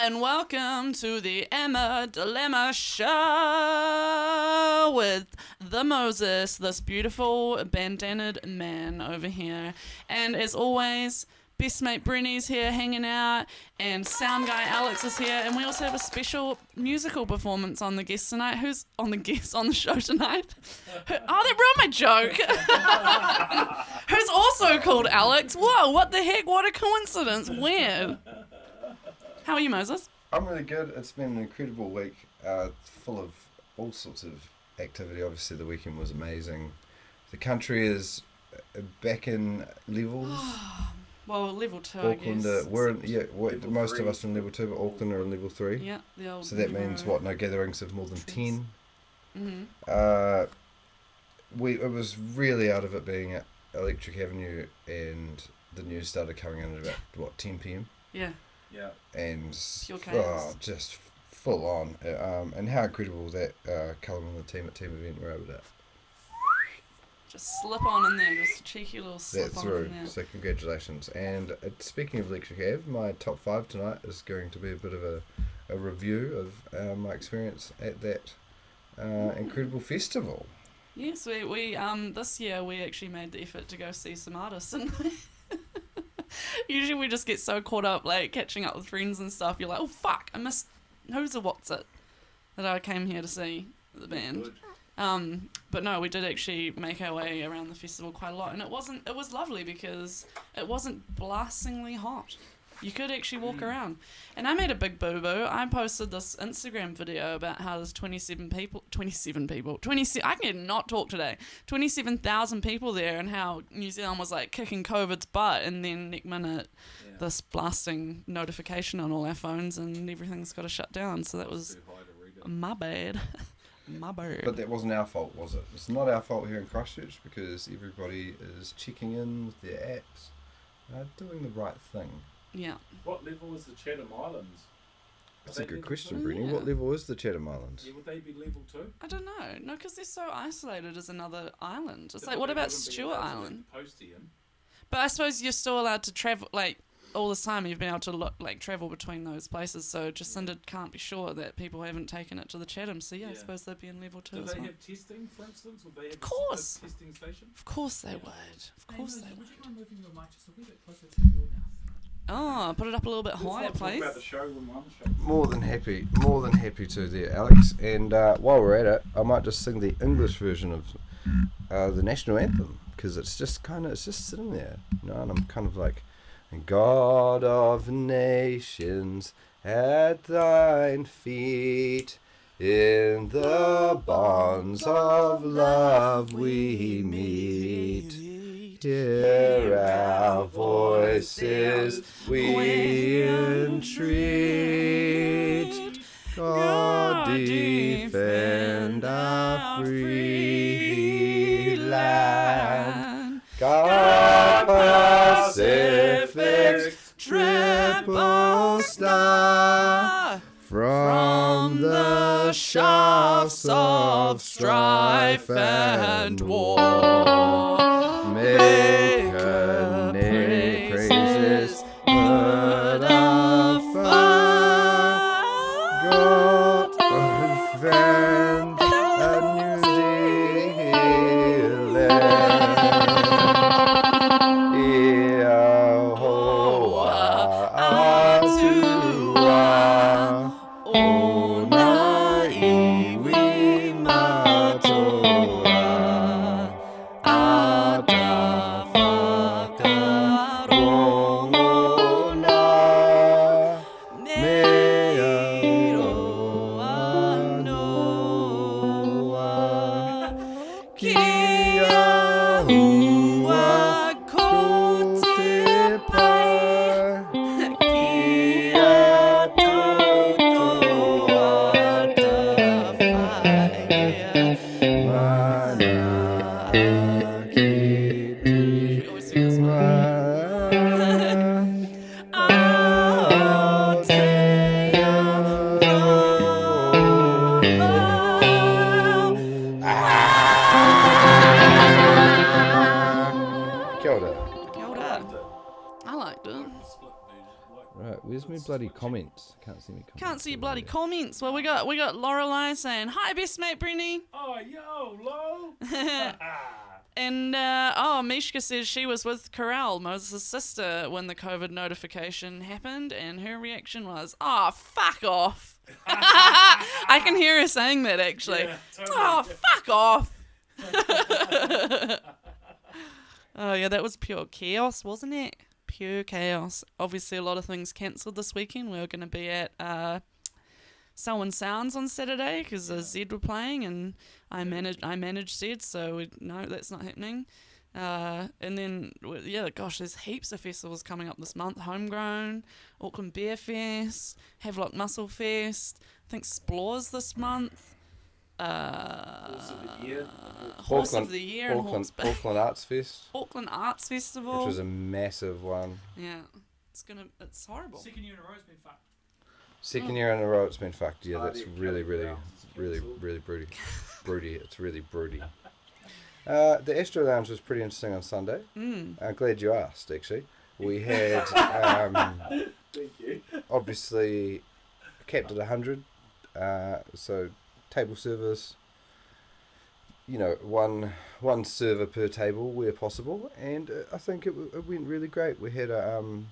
and welcome to the Emma Dilemma Show with the Moses, this beautiful bandanaed man over here. And as always, best mate Brenny's here hanging out, and sound guy Alex is here, and we also have a special musical performance on the guest tonight. Who's on the show tonight? Oh, that ruined my joke. Who's also called Alex? Whoa, what the heck? What a coincidence. Weird. How are you, Moses? I'm really good. It's been an incredible week, full of all sorts of activity. Obviously, the weekend was amazing. The country is back in levels. Well, level 2, Auckland, I guess. Most of us are in level 2, but Auckland are in level 3. Yeah, the old so that means what? No gatherings of more than trees. 10. Mm-hmm. It was really out of it being at Electric Avenue, and the news started coming in at about 10 p.m. Yeah. Yeah. And just full on. And how incredible that Callum and the team at Team Event were able to just slip on in there, just a cheeky little slip on in there. So congratulations. And speaking of Electric Ave, my top 5 tonight is going to be a bit of a review of my experience at that incredible festival. Yes, we this year we actually made the effort to go see some artists, and usually we just get so caught up like catching up with friends and stuff. You're like, oh fuck, I missed who's a what's it that I came here to see the band. But no, we did actually make our way around the festival quite a lot, and it was lovely because it wasn't blastingly hot. You could actually walk around. And I made a big boo-boo. I posted this Instagram video about how there's 27,000 people there, and how New Zealand was like kicking COVID's butt, and then next minute this blasting notification on all our phones and everything's got to shut down. So that was my bad. My bad. But that wasn't our fault, was it? It's not our fault here in Christchurch, because everybody is checking in with their apps, doing the right thing. Yeah. What level is the Chatham Islands? That's a good question, Brenny. Yeah. What level is the Chatham Islands? Yeah, would they be level 2? I don't know. No, because they're so isolated as another island. It's like, what about Stewart Island? But I suppose you're still allowed to travel, like, all this time you've been able to travel between those places, so Jacinda can't be sure that people haven't taken it to the Chatham, so I suppose they'd be in level 2 as well. Do they well. have testing, for instance? Would they have of course. a testing station? Of course they would. Of course they would. Would you mind moving your mic just a wee bit closer to your mouth? Oh, put it up a little bit higher, please. About the show More than happy to there, Alex. And while we're at it, I might just sing the English version of the national anthem, because it's just sitting there, and I'm kind of like, God of nations, at thine feet, in the bonds of love we meet. Hear our voices, we entreat. God defend our free land. God Pacific's triple star, from the shafts of strife and war, make her name praises heard afar. God defend New Zealand. bloody comments. Can't see me comments. Can't see your bloody comments. Well, we got Lorelei saying, hi, best mate Brenny. Oh, yo, low. And, Mishka says she was with Corral, Moses' sister, when the COVID notification happened, and her reaction was, oh, fuck off. I can hear her saying that, actually. Yeah, totally. Oh, fuck off. Oh, yeah, that was pure chaos, wasn't it? Pure chaos. Obviously, a lot of things cancelled this weekend. We were going to be at Selwyn Sounds on Saturday because Zed were playing, and I managed Zed, so no, that's not happening. And then, gosh, there's heaps of festivals coming up this month. Homegrown, Auckland Beer Fest, Havelock Muscle Fest, I think Splores this month. Horse of the Year. Horse of the Year and Auckland Arts Fest, Auckland Arts Festival. which was a massive one. Yeah, it's horrible. Second year in a row has been fucked. Second year in a row, it's been fucked. Yeah, that's Party really, Kelly really, Brown's really, cancelled. really broody. Broody. It's really broody. The Astro Lounge was pretty interesting on Sunday. I'm glad you asked, actually. We had, Thank you. obviously, capped at 100. So, table service, one server per table where possible. And I think it went really great. We had an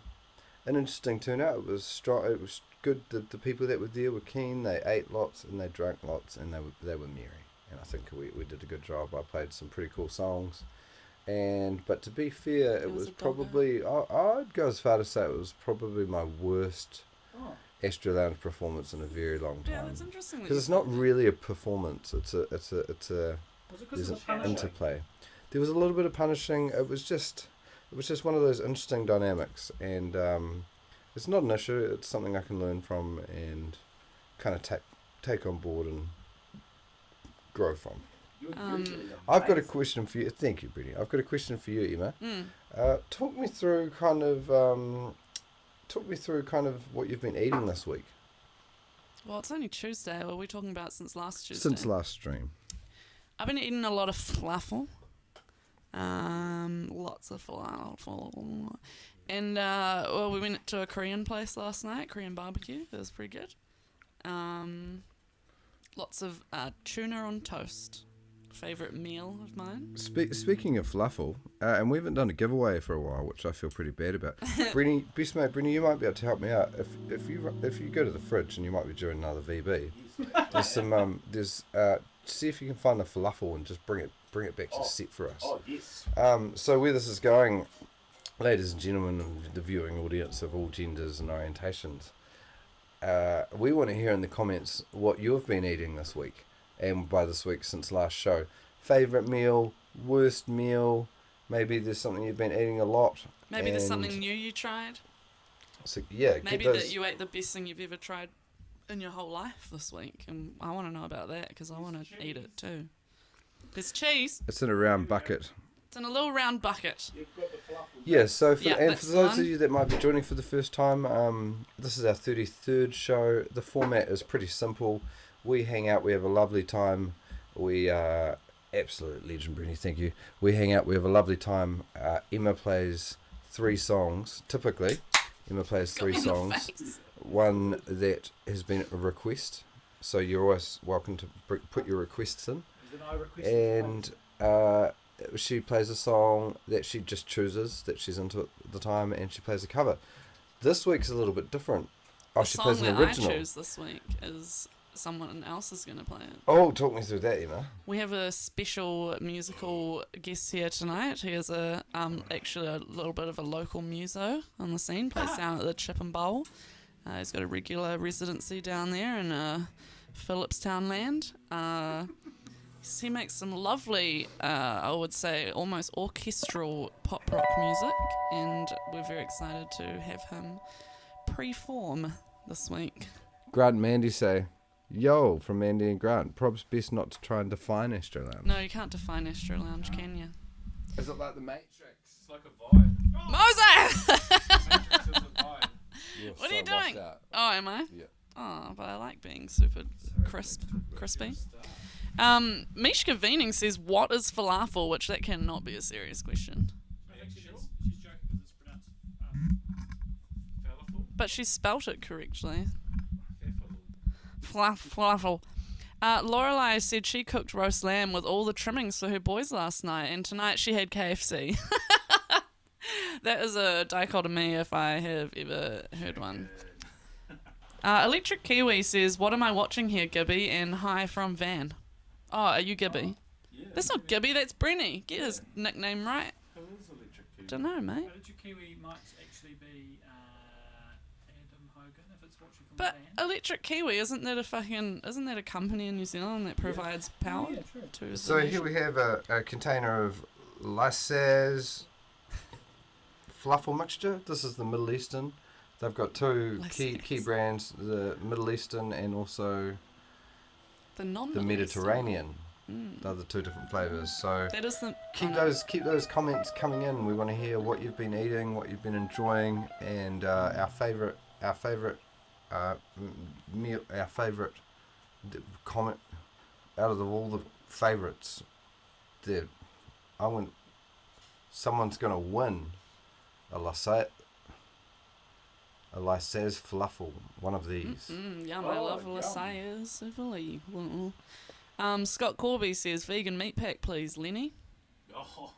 interesting turnout. It was strong. It was good. The people that were there were keen. They ate lots and they drank lots, and they were merry. And I think we did a good job. I played some pretty cool songs. But to be fair, it was a doggo. probably, I'd go as far to say it was probably my worst Oh, Astro Lounge performance in a very long Yeah, time. that's interesting. that Because you it's not said that. really a performance. It's a was it because there's of an the punishing? interplay. There was a little bit of punishing. It was just one of those interesting dynamics, and it's not an issue. It's something I can learn from and kind of take on board and grow from. You're Um, usually I've got a amazing. question for you. Thank you, Brittany. I've got a question for you, Emma. Mm. Talk me through kind of what you've been eating this week Well, it's only Tuesday. What are we talking about since last Tuesday? since last stream. I've been eating a lot of falafel. Lots of falafel. And, we went to a Korean place last night, Korean barbecue. It was pretty good. Lots of tuna on toast. Favourite meal of mine. Speaking of falafel, and we haven't done a giveaway for a while, which I feel pretty bad about. Brenny, best mate, Brenny, you might be able to help me out. If you go to the fridge, and you might be doing another VB, there's some see if you can find the falafel and just bring it back to set for us. Oh, yes. So where this is going, ladies and gentlemen of the viewing audience of all genders and orientations, we want to hear in the comments what you've been eating this week. And by this week, since last show, favourite meal, worst meal, maybe there's something you've been eating a lot. Maybe there's and something new you tried. So yeah, Maybe get those. that you ate the best thing you've ever tried in your whole life this week. And I want to know about that because I want to eat it too. There's cheese. It's in a round bucket. It's in a little round bucket. You've got the falafel. Yeah, so for, Yeah, and that's for the those one. of you that might be joining for the first time, this is our 33rd show. The format is pretty simple. We hang out, we have a lovely time. We are absolute legend, Brenny, thank you. We hang out, we have a lovely time. Emma plays 3 songs, typically. Emma plays 3 Got me in the songs. face. One that has been a request, so you're always welcome to put your requests in. Is it I requested? And she plays a song that she just chooses, that she's into at the time, and she plays a cover. This week's a little bit different. Oh, The she song plays an that original. I choose this week is someone else is going to play it. Oh, talk me through that, Emma. We have a special musical guest here tonight. He is actually a little bit of a local muso on the scene. Plays down at the Chip and Bowl. He's got a regular residency down there in Phillipstown land. He makes some lovely, I would say, almost orchestral pop rock music, and we're very excited to have him perform this week. Grant and Mandy say, yo, from Mandy and Grant, probs best not to try and define Astro Lounge. No, you can't define Astro Lounge, can you? Is it like the Matrix? It's like a vibe. Moses! Matrix is a vibe. What are you doing? Oh, am I? Yeah. Oh, but I like being super crispy. Mishka Veening says, what is falafel? Which that cannot be a serious question. Actually, she's joking because it's pronounced But she spelt it correctly. Fairfield. Fluffle. Lorelei said she cooked roast lamb with all the trimmings for her boys last night, and tonight she had KFC. That is a dichotomy if I have ever heard one. Electric Kiwi says, "What am I watching here, Gibby?" And hi from Van. Oh, are you Gibby? Yeah. That's not Gibby, that's Brenny. Get his nickname right. Who is Electric Kiwi? Don't know, mate. Electric Kiwi might actually be Adam Hogan if it's watching from But Van. Electric Kiwi, isn't that a company in New Zealand that provides power Yeah, true. to the So here nation? we have a container of Lysa's Fluffle mixture. This is the Middle Eastern. They've got two key Lysa's. brands, the Middle Eastern and also The non the Mediterranean. Mm. They're the two different flavours. So That is the keep those comments coming in. We want to hear what you've been eating, what you've been enjoying, and our favourite meal, our favourite comment out of all the favourites. Someone's gonna win a Lysa's Fluffle, one of these. Yum, I Oh, love yum. Lasaias. Scott Corby says, "Vegan meat pack, please, Lenny." Oh,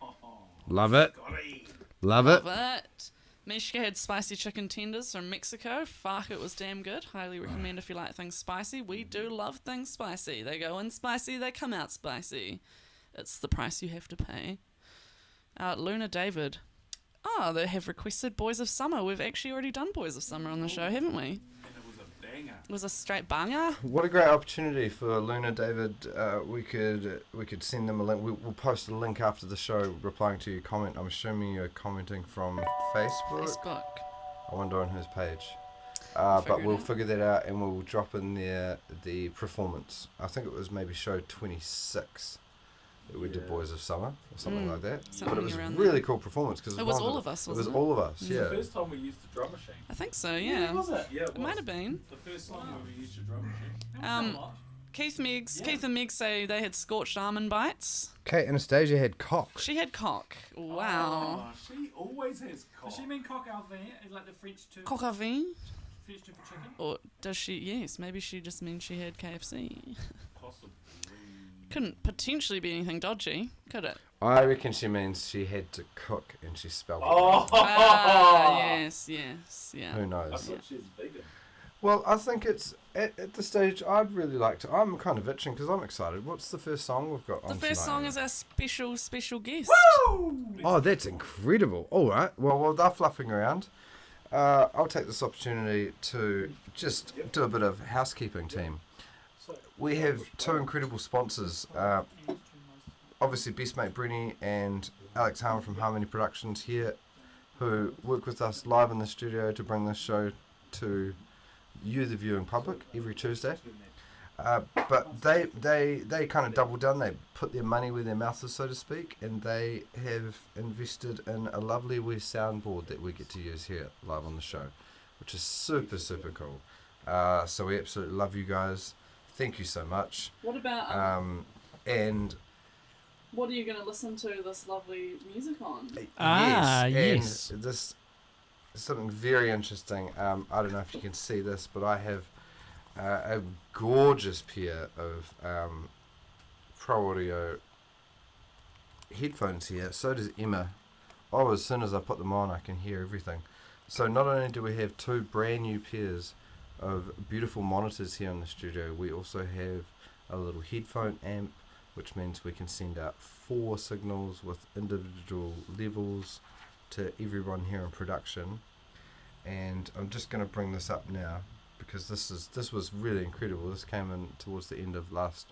Love it, Scotty. love it. But Mishka had spicy chicken tenders from Mexico. Fuck, it was damn good. Highly recommend if you like things spicy. We do love things spicy. They go in spicy, they come out spicy. It's the price you have to pay. Luna David. Oh, they have requested Boys of Summer. We've actually already done Boys of Summer on the show, haven't we? And it was a banger. It was a straight banger. What a great opportunity for Luna, David. We could send them a link. We'll post a link after the show, replying to your comment. I'm assuming you're commenting from Facebook. Facebook. I wonder on whose page. We'll But figure it we'll out. figure that out, and we'll drop in there the performance. I think it was maybe show 26 that we did Yeah. Boys of Summer or something like that. Something But it was a around really there. cool performance because It was all of us, It was wasn't it? all of us. It's the Yeah. first time we used the drum machine. I think so, yeah. Was it? Yeah, It might have been. The first song where we used the drum machine. That was Um, a lot. Keith Yeah. and Meg say they had scorched almond bites. Kate Anastasia had cock. She had cock. Wow. Oh, she always has cock. Does she mean coq au vin, like the French term? Coq au vin? French term for chicken? Or does she? Yes, maybe she just means she had KFC. Possibly. Couldn't potentially be anything dodgy, could it? I reckon she means she had to cook and she spelled it. Oh! Yes, yeah. Who I knows? thought she was vegan. Well, I think it's at the stage I'd really like to. I'm kind of itching because I'm excited. What's the first song we've got The on first tonight? song is our special guest. Oh, that's incredible. All right. Well, while they're fluffing around, I'll take this opportunity to just do a bit of housekeeping, team. We have two incredible sponsors. Obviously, Best Mate Brenny and Alex Harmer from Harmony Productions here, who work with us live in the studio to bring this show to you, the viewing public, every Tuesday. But they kind of double down. They put their money where their mouth is, so to speak, and they have invested in a lovely wee soundboard that we get to use here live on the show, which is super cool. So we absolutely love you guys. Thank you so much. What about And what are you going to listen to this lovely music on? yes. And this is something very interesting. I don't know if you can see this, but I have a gorgeous pair of Pro Audio headphones here. So does Emma. Oh, as soon as I put them on, I can hear everything. So not only do we have two brand new pairs of beautiful monitors here in the studio, we also have a little headphone amp, which means we can send out 4 signals with individual levels to everyone here in production. And I'm just going to bring this up now because this was really incredible. This came in towards the end of last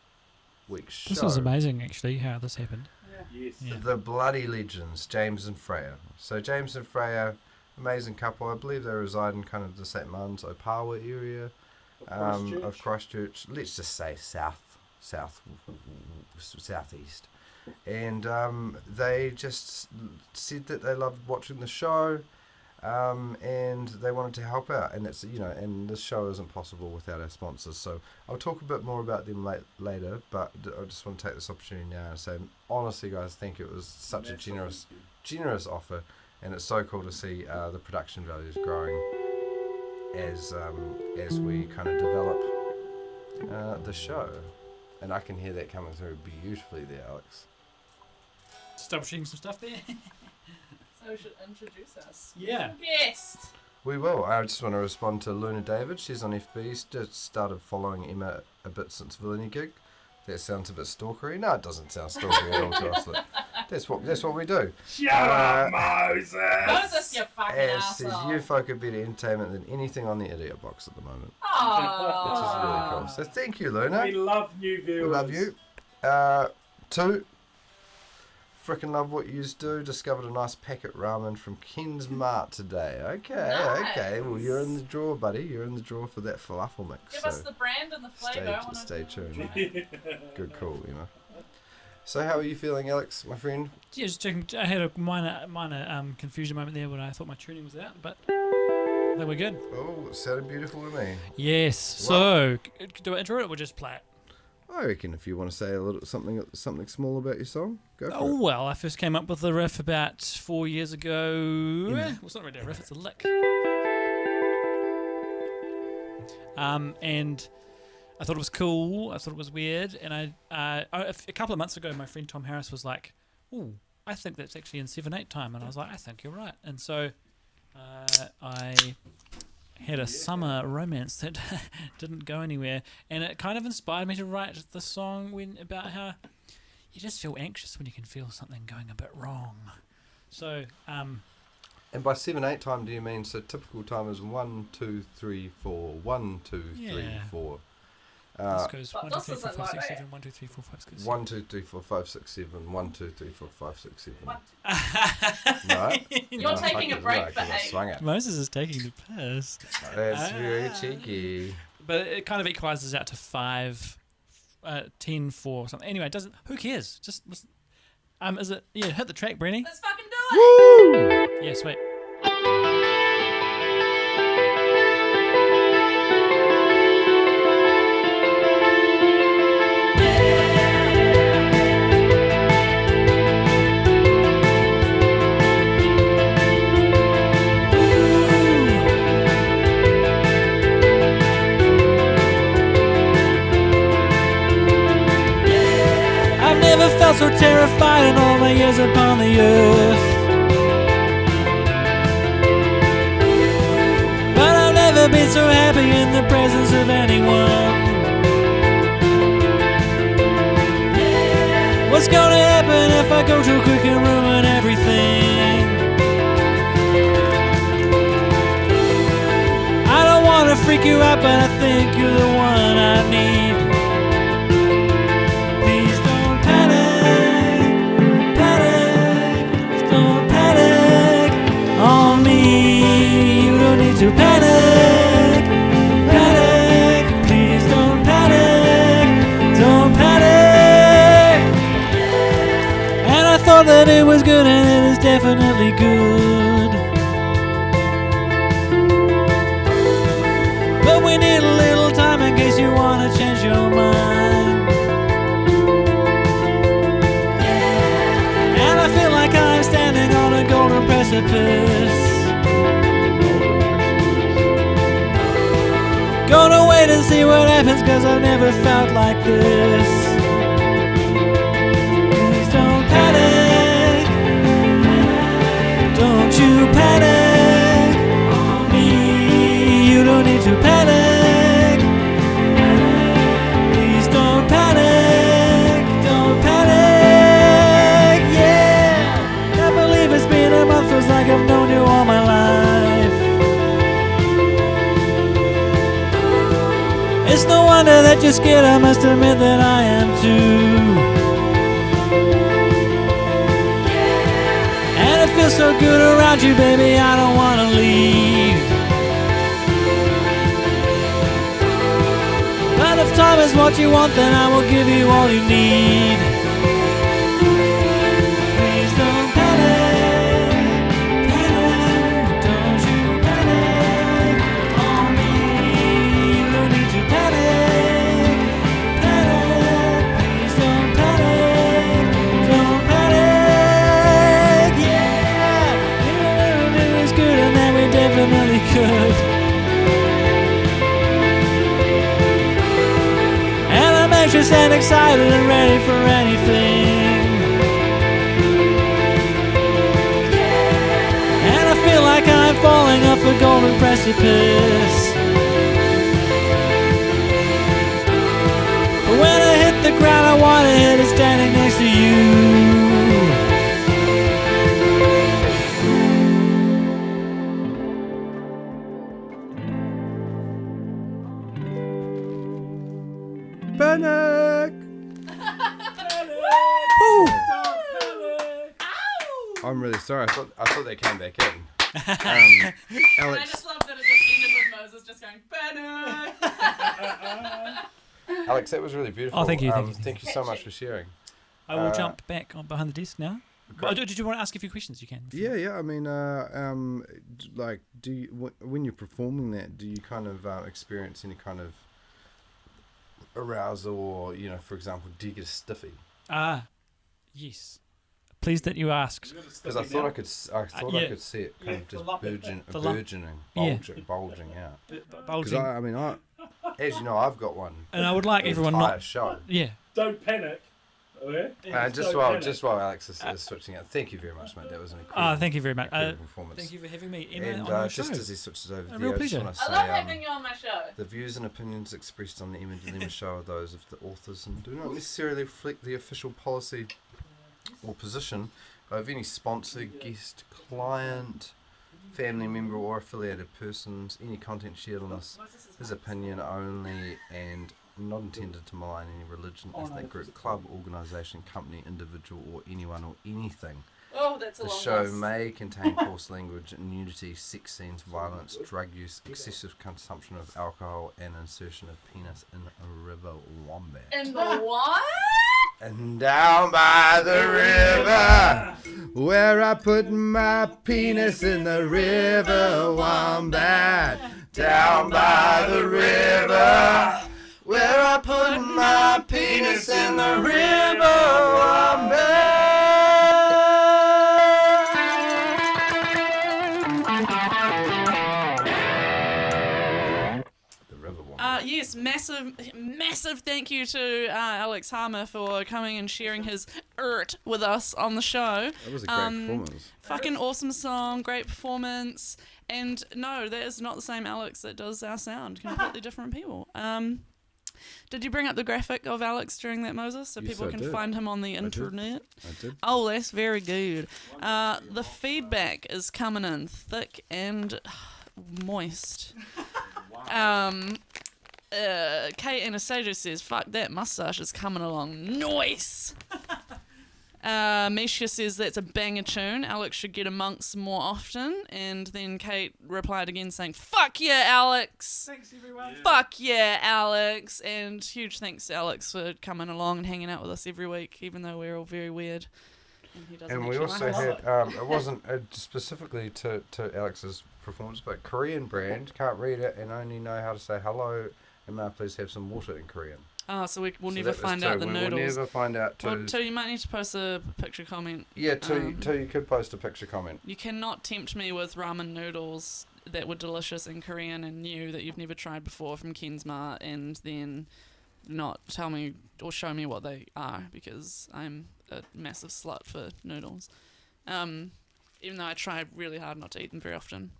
week's show. This was amazing, actually, how this happened. Yes. Yeah. The bloody legends, James and Freya. So James and Freya, amazing couple. I believe they reside in kind of the St. Martin's Opawa area of Christchurch. Let's just say southeast. And they just said that they loved watching the show, and they wanted to help out. And it's and this show isn't possible without our sponsors. So I'll talk a bit more about them later. But I just want to take this opportunity now and say, honestly, guys, thank you. It was such a generous offer, and it's so cool to see the production values growing as we kind of develop the show. And I can hear that coming through beautifully there, Alex. Just double checking some stuff there. So we should introduce us. Yeah. Guest. We will. I just want to respond to Luna David. She's on FB. Just started following Emma a bit since Villainy gig. That sounds a bit stalkery. No, it doesn't sound stalkery at all to us. Look. That's what we do. Shut up, Moses! Moses, you fucking As says, asshole. you folk are better entertainment than anything on the idiot box at the moment. Aww. Which is really cool. So thank you, Luna. We love new We viewers. love you. 2, frickin' love what you do. Discovered a nice packet ramen from Ken's Mart today. Okay. Well, you're in the draw, buddy. You're in the draw for that falafel mix. Give so us the brand and the flavour. I wanna stay tuned. try. Good call, Emma. So how are you feeling, Alex, my friend? Yeah, just checking. I had a minor confusion moment there when I thought my tuning was out, but I think we're good. Oh, it sounded beautiful to me. Yes. So, do I intro it or just play it? I reckon if you want to say a little something small about your song, go for Oh, it. well, I first came up with the riff about 4 years ago. Well, it's not really a riff, it's a lick. And I thought it was cool. I thought it was weird. And a couple of months ago, my friend Tom Harris was like, "Ooh, I think that's actually in 7/8 time." And I was like, "I think you're right." And so I had a summer romance that didn't go anywhere, and it kind of inspired me to write the song about how you just feel anxious when you can feel something going a bit wrong. So, And by 7/8 time, do you mean so typical time is 1 2 3 4 1 2 3 Yeah. 4? this goes but 1, 2, this 3, 4, isn't 5, 6, like 7, 1, 2, 3, 4, 5, 6, 7. 1 2 3 4 5 6 7 1 2 3 4 5 6 7. What? Right? You're taking a break for I 8. swung it. Moses is taking the piss. That's very cheeky. But it kind of equalizes out to 5, 10, 4 or something. Anyway, it doesn't. Who cares? Just listen. Is it? Yeah, hit the track, Brenny. Let's fucking do it! Yeah, sweet. I've never felt so terrified in all my years upon the earth. But I've never been so happy in the presence of anyone. What's gonna happen if I go too quick and ruin everything? I don't wanna freak you out, but I think you're the one I need. Please don't panic, panic, don't panic on me. You don't need to panic, panic. Please don't panic, don't panic. And I thought that it was good, and it is definitely good. But we need a little time in case you wanna change your mind. And I feel like I'm standing on a golden precipice. Gonna wait and see what happens, 'cause I've never felt like this. Please don't panic, don't you panic on me. You don't need to panic. Please don't panic, don't panic. Yeah, I believe it's been a month, feels like I've known you all my life. It's no wonder that you're scared, I must admit that I am too. And it feels so good around you, baby, I don't wanna leave. But if time is what you want, then I will give you all you need. Please don't panic, panic, don't you panic on me. You don't need to panic, panic. Please don't panic, don't panic. Yeah, it was good, and then we definitely could. anxious and excited and ready for anything. And I feel like I'm falling off a golden precipice. But when I hit the ground, I want to hit it standing next to you. Panic! I'm really sorry. I thought they came back in. I Alex, just love that it just ended with Moses just going, "Banner." Alex, that was really beautiful. Oh, thank you, Thank you so much for sharing. I will jump back on behind the desk now. Oh, did you want to ask a few questions? You can. Yeah. I mean, like, do you when you're performing that, do you kind of experience any kind of arousal, or for example, do you get a stiffy? Yes. Pleased that you asked. Because I thought I could see it kind of just burgeoning, bulging out. Because I mean, as you know, I've got one. And I would like everyone not. Show. Yeah. Don't panic. Okay? Just while Alex is switching out, thank you very much, mate. That was an incredible, thank you very much. performance. Thank you for having me, Emma, And on your just show. as he switches over, A real I just pleasure. want to I say, love having you on my show. the views and opinions expressed on the Emma Dilemma show are those of the authors and do not necessarily reflect the official policy or position of any sponsor, guest, client, family member or affiliated persons. Any content shared on this is opinion only and not intended to malign any religion, ethnic group, club, organisation, company, individual or anyone or anything. Oh, that's a The long show list. may contain coarse language, nudity, sex scenes, violence, drug use, excessive consumption of alcohol, and insertion of penis in a river wombat. And the what? And down by the river, where I put my penis in the river wombat. Down by the river, where I put my penis in the river wombat. Yes, massive thank you to Alex Harmer for coming and sharing his with us on the show. That was a great performance. Fucking awesome song, great performance. And no, that is not the same Alex that does our sound. Completely different people. Did you bring up the graphic of Alex during that, Moses, so Yes, people I can did. find him on the internet? I did. Oh, that's very good. The feedback is coming in thick and moist. Kate Anastasia says, "Fuck, that mustache is coming along. Nice." Misha says that's a banger tune. Alex should get amongst more often. And then Kate replied again saying, "Fuck yeah, Alex." Thanks, everyone. Fuck yeah, Alex. And huge thanks to Alex for coming along and hanging out with us every week, even though we're all very weird. And he doesn't And we actually also like us. had, it wasn't specifically to Alex's performance, but Korean brand, can't read it and only know how to say hello, and may I please have some water in Korean. We'll So never that was find two. out the We'll noodles. never find out two. Well, you might need to post a picture comment. Yeah, two you could post a picture comment. You cannot tempt me with ramen noodles that were delicious in Korean and new that you've never tried before from Kensmart, and then not tell me or show me what they are, because I'm a massive slut for noodles. Even though I try really hard not to eat them very often.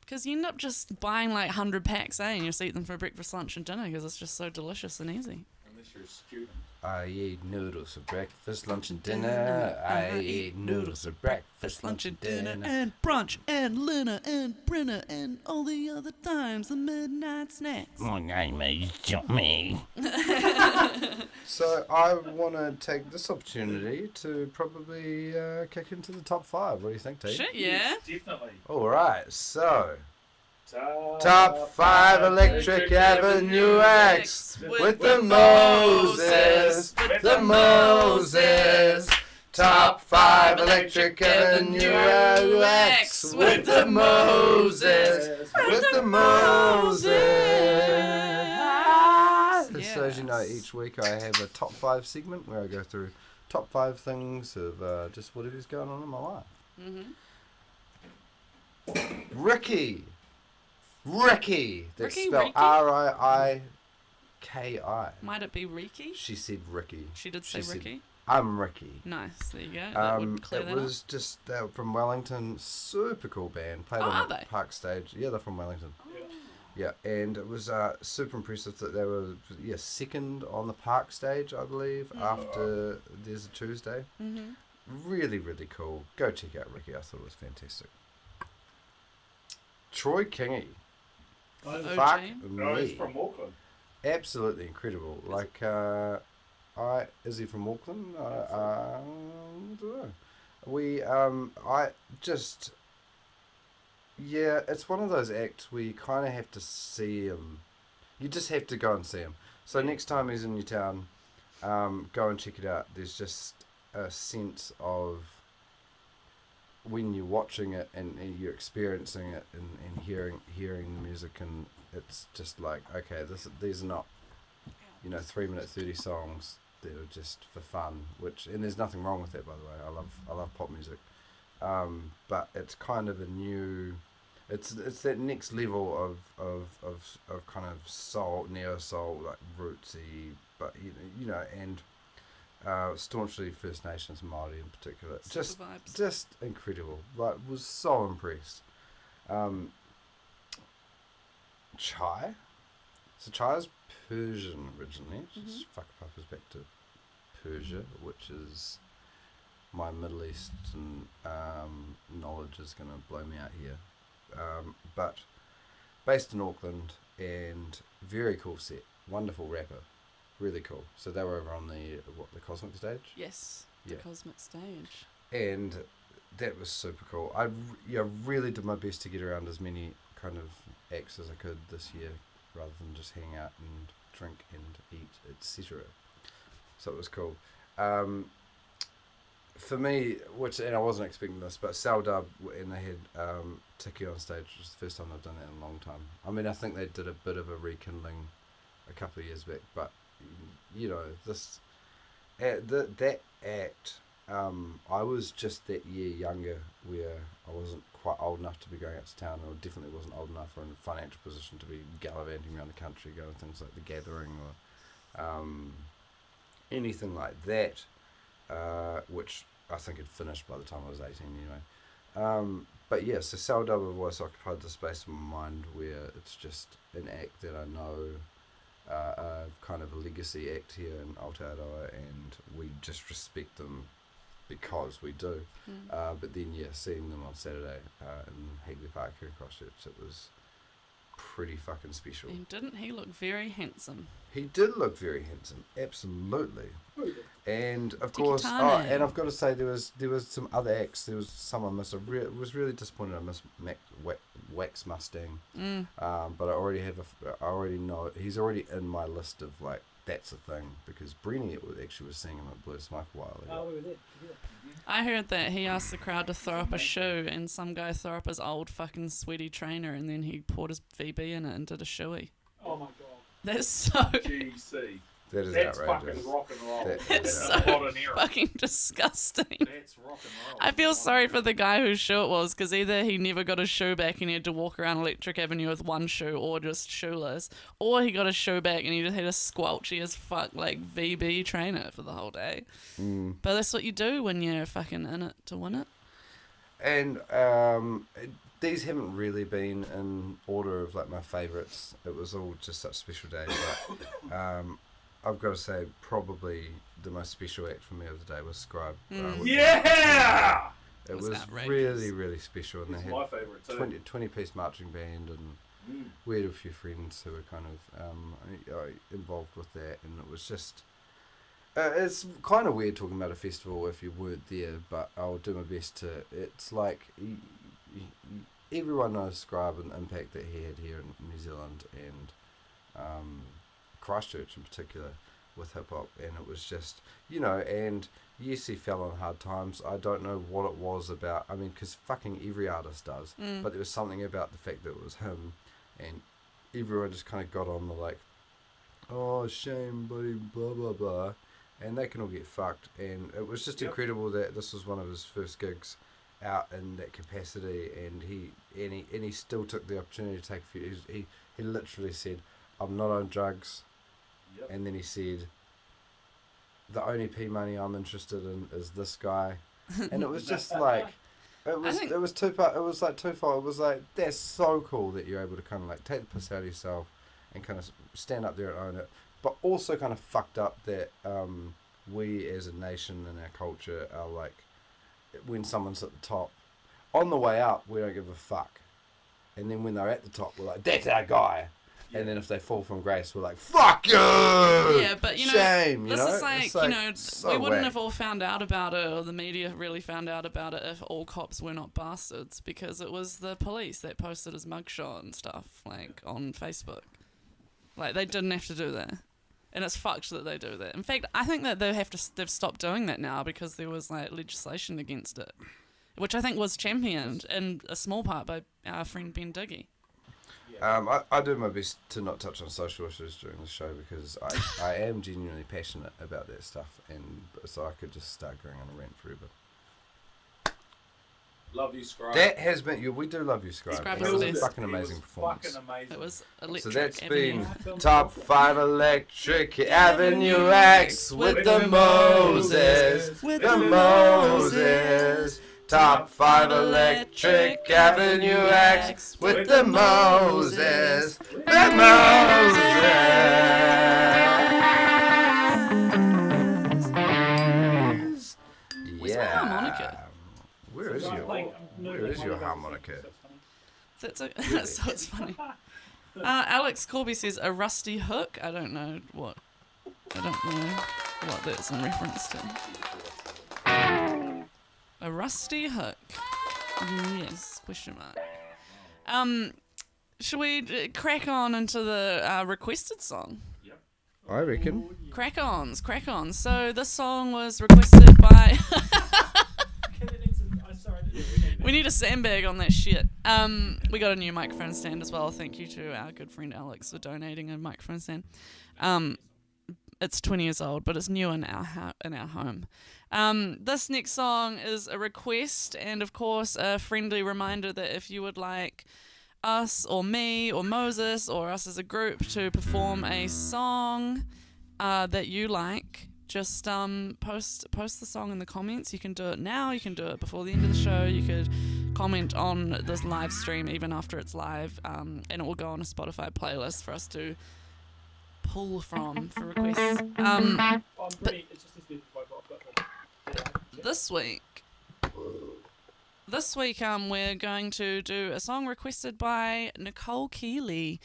Because you end up just buying like 100 packs, and you just eat them for breakfast, lunch and dinner because it's just so delicious and easy. Unless you're a student. I eat noodles for breakfast, lunch and dinner. I eat noodles for breakfast, lunch and dinner. and brunch and dinner and dinner and all the other times, the midnight snacks. My name is Johnny. So I want to take this opportunity to probably kick into the top 5. What do you think, T? Shit, yeah. Definitely. All right, so top 5 Electric Avenue acts with the Moses, the Moses. Top 5 Electric Avenue acts with the Moses, with the Moses. So as you know, each week I have a top 5 segment where I go through top 5 things of just whatever's going on in my life. Ricky, that's Ricky, spelled Ricky? R-I-I-K-I. K-I. Might it be Ricky? She said Ricky. She did say She said, Ricky. I'm Ricky. Nice. There you go. That would clear it that was just from Wellington, super cool band. Played Oh, on are the they? Park stage. Yeah, they're from Wellington. up. Yeah, and it was super impressive that they were second on the Park stage, I believe, after There's a Tuesday. Mm-hmm. Really, really cool. Go check out Ricky. I thought it was fantastic. Troy Kingy. Oh, Fuck OG? no, he's me. from Auckland. Absolutely incredible. Like, is he from Auckland? I don't know. It's one of those acts where you kind of have to see him. You just have to go and see him. So next time he's in your town, go and check it out. There's just a sense of when you're watching it and you're experiencing it and hearing the music, and it's just like, okay, these are not 3-minute 30 songs that are just for fun, and there's nothing wrong with that, by the way. I love pop music, but it's kind of a new, it's that next level of kind of soul, neo soul, like rootsy, but and staunchly First Nations, Māori in particular. Super vibes. Just incredible. Like, was so impressed. Chai. So Chai is Persian originally. Just whakapapa's back to Persia, which is my Middle Eastern knowledge is going to blow me out here. But based in Auckland, and very cool set. Wonderful rapper. Really cool. So they were over on the Cosmic stage? Yes. Yeah. The Cosmic stage. And that was super cool. I really did my best to get around as many kind of acts as I could this year, rather than just hang out and drink and eat, etc. So it was cool. For me, and I wasn't expecting this, but Sal Dub, and they had Tiki on stage, which was the first time I've done that in a long time. I mean, I think they did a bit of a rekindling a couple of years back, but this that act, I was just that year younger, where I wasn't quite old enough to be going out to town, or definitely wasn't old enough or in a financial position to be gallivanting around the country, going to things like The Gathering or anything like that, which I think had finished by the time I was 18 anyway. But yeah, so Sal Dub have always occupied the space in my mind where it's just an act that I know, kind of a legacy act here in Aotearoa, and we just respect them because we do. But then, seeing them on Saturday in Hagley Park here in Christchurch, it was pretty fucking special. And didn't he look very handsome? He did look very handsome, absolutely. And of Tiki course, Tane. and I've got to say, there was some other acts. There was some I missed. I was really disappointed I missed Wax Mustang. But I already know he's already in my list of like, that's a thing, because Brenny actually was seeing him at Blue Smoke a while ago. Oh, we were there. I heard that he asked the crowd to throw up a shoe, and some guy threw up his old fucking sweaty trainer, and then he poured his VB in it and did a shoey. Oh my god. That's so GC. That is That's outrageous. fucking rock and roll. That It's is so outrageous. modern era. fucking disgusting. That's rock and roll. I feel sorry for the guy whose shoe it was, because either he never got his shoe back and he had to walk around Electric Avenue with one shoe, or just shoeless, or he got his shoe back and he just had a squelchy as fuck like VB trainer for the whole day. But that's what you do when you're fucking in it to win it. And these haven't really been in order of like my favourites. It was all just such special days. But I've got to say, probably the most special act for me of the day was Scribe. Yeah! It was was outrageous. really, really special. And It's they my had favourite too. 20-piece marching band, and we had a few friends who were kind of involved with that, and it was just... it's kind of weird talking about a festival if you weren't there, but I'll do my best to... It's like... everyone knows Scribe and the impact that he had here in New Zealand, and Christchurch in particular, with hip-hop, and it was just, and yes, he fell on hard times. I don't know what it was about, I mean, because fucking every artist does, but there was something about the fact that it was him, and everyone just kind of got on the like, oh, shame, buddy, blah, blah, blah, and they can all get fucked, and it was just incredible that this was one of his first gigs out in that capacity, and he still took the opportunity to take a few, he literally said, I'm not on drugs, Yep. and then he said, "The only P money I'm interested in is this guy," and it was just like. think- It was two-part. It was like twofold. It was like, that's so cool that you're able to kind of like take the piss out of yourself and kind of stand up there and own it, but also kind of fucked up that we as a nation and our culture are like, when someone's at the top, on the way up we don't give a fuck, and then when they're at the top we're like, that's our guy. And then if they fall from grace, we're like, fuck you! Yeah, but you know, shame, this is like, It's you know, so we wouldn't whack. have all found out about it, or the media really found out about it, if all cops were not bastards, because it was the police that posted his mugshot and stuff, like, on Facebook. Like, they didn't have to do that. And it's fucked that they do that. In fact, I think that they've stopped doing that now because there was, like, legislation against it, which I think was championed in a small part by our friend Ben Diggy. I do my best to not touch on social issues during the show because I am genuinely passionate about that stuff, and so I could just start going on a rant forever. Love you, Scribe. That has been we do love you, Scribe. Scribe That is was the a best. fucking amazing performance. Fucking amazing. It was So electric. that's Avenue. been Top 5 Electric Avenue acts with the Moses. With The Moses. Top 5 Electric Avenue acts with the Moses. The Moses. Where's my harmonica? Where is your harmonica? So it's funny. Alex Corby says a rusty hook. I don't know what that's in reference to. A rusty hook. Yes, question mark. Should we crack on into the requested song? I reckon. Crack ons. So this song was requested by... We need a sandbag on that shit. We got a new microphone stand as well. Thank you to our good friend Alex for donating a microphone stand. It's 20 years old, but it's new in our home. This next song is a request, and of course a friendly reminder that if you would like us or me or Moses or us as a group to perform a song that you like, just post the song in the comments. You can do it now, you can do it before the end of the show, you could comment on this live stream even after it's live, and it will go on a Spotify playlist for us to pull from for requests. This week we're going to do a song requested by Nicole Keely.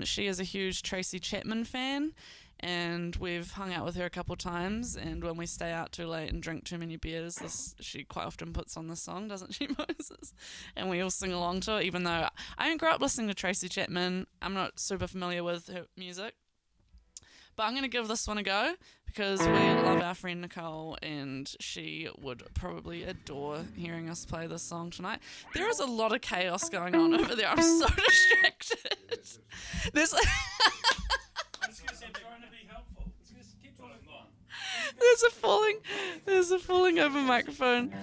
She is a huge Tracy Champan fan, and we've hung out with her a couple times, and when we stay out too late and drink too many beers, she quite often puts on this song, doesn't she, Moses? And we all sing along to it, even though I didn't grow up listening to Tracy Champan. I'm not super familiar with her music. But I'm going to give this one a go because we love our friend Nicole, and she would probably adore hearing us play this song tonight. There is a lot of chaos going on over there. I'm so distracted. There's There's a falling over microphone.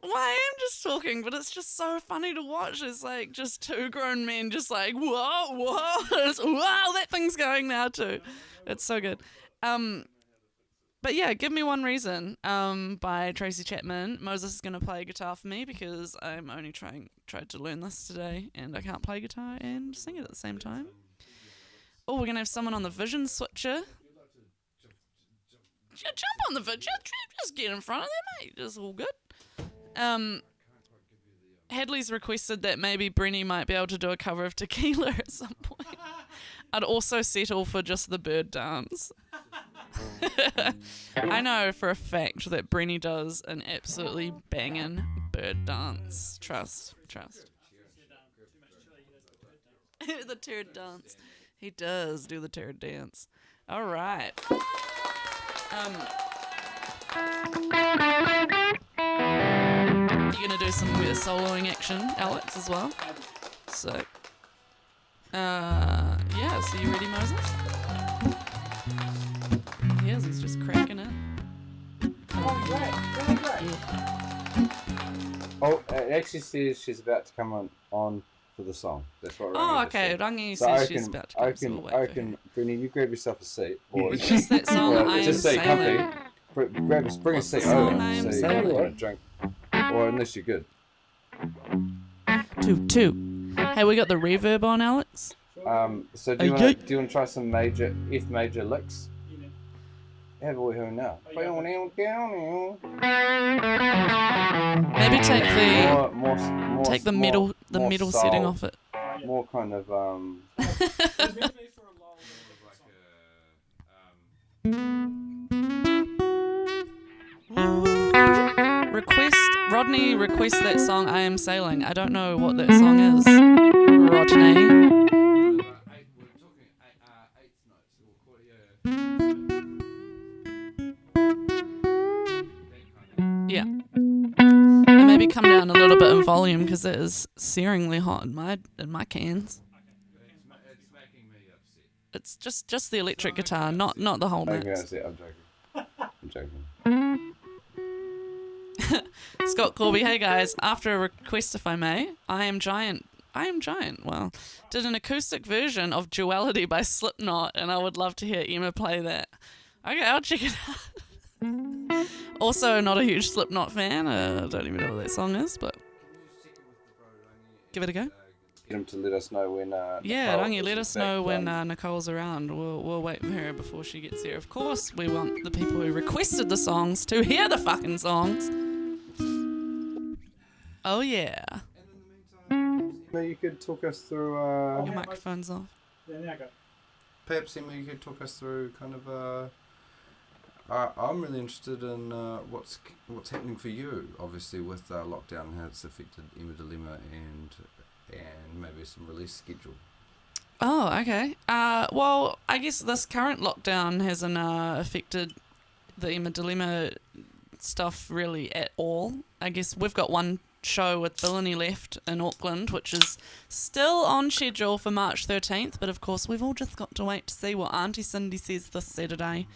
Well, I am just talking, but it's just so funny to watch. It's like just two grown men just like, whoa, wow, that thing's going now too. It's so good. But yeah, Give Me One Reason by Tracy Champan. Moses is going to play guitar for me because I'm only tried to learn this today, and I can't play guitar and sing it at the same time. Oh, we're going to have someone on the vision switcher. Jump on the vision. Just get in front of them, mate. It's all good. Hadley's requested that maybe Brenny might be able to do a cover of Tequila at some point. I'd also settle for just the bird dance. I know for a fact that Brenny does an absolutely banging bird dance. Trust. The turd dance. He does do the turd dance. All right. You're gonna do some weird soloing action, Alex, as well. So, yeah. So you ready, Moses? He is. He's just cracking it. Yeah. Oh, it actually says she's about to come on for the song. That's what. Oh, Rangi okay. just said. Rangi So says she's about to come, so we'll wait for her. Brenny, you grab yourself a seat. Or Request that song, I Am just say Sailing. comfy. Bring a What's the seat song, over. I Am So you Sailing? want to drink, or unless you're good. Two. Hey, we got the reverb on, Alex. So do you want to try some major F major licks? Have we heard now? Maybe take the More, take the more, middle more middle soul, setting off it. More kind of Rodney requests that song I Am Sailing. I don't know what that song is. Rodney. Yeah. And maybe come down a little bit in volume because it is searingly hot in my cans. It's just the electric guitar, not the whole maybe mix. that's it. I'm joking. Scott Corby, hey guys, after a request if I may, I Am Giant, well, did an acoustic version of Duality by Slipknot and I would love to hear Emma play that. Okay, I'll check it out. Also, not a huge Slipknot fan, I don't even know what that song is, but give it a go. Get him to let us know when. Yeah, Nicole Rangi, is let in us fact, know when Nicole's around. We'll wait for her before she gets here. Of course, we want the people who requested the songs to hear the fucking songs. Oh yeah. Maybe you could talk us through. Your microphone's off. Yeah, there you go. Perhaps Emma, you could talk us through kind of. I'm really interested in what's happening for you, obviously with lockdown and how it's affected Emma Dilemma and maybe some release schedule. Oh, okay. Well, I guess this current lockdown hasn't affected the Emma Dilemma stuff really at all. I guess we've got one show with Villainy left in Auckland, which is still on schedule for March 13th, but of course we've all just got to wait to see what Auntie Cindy says this Saturday,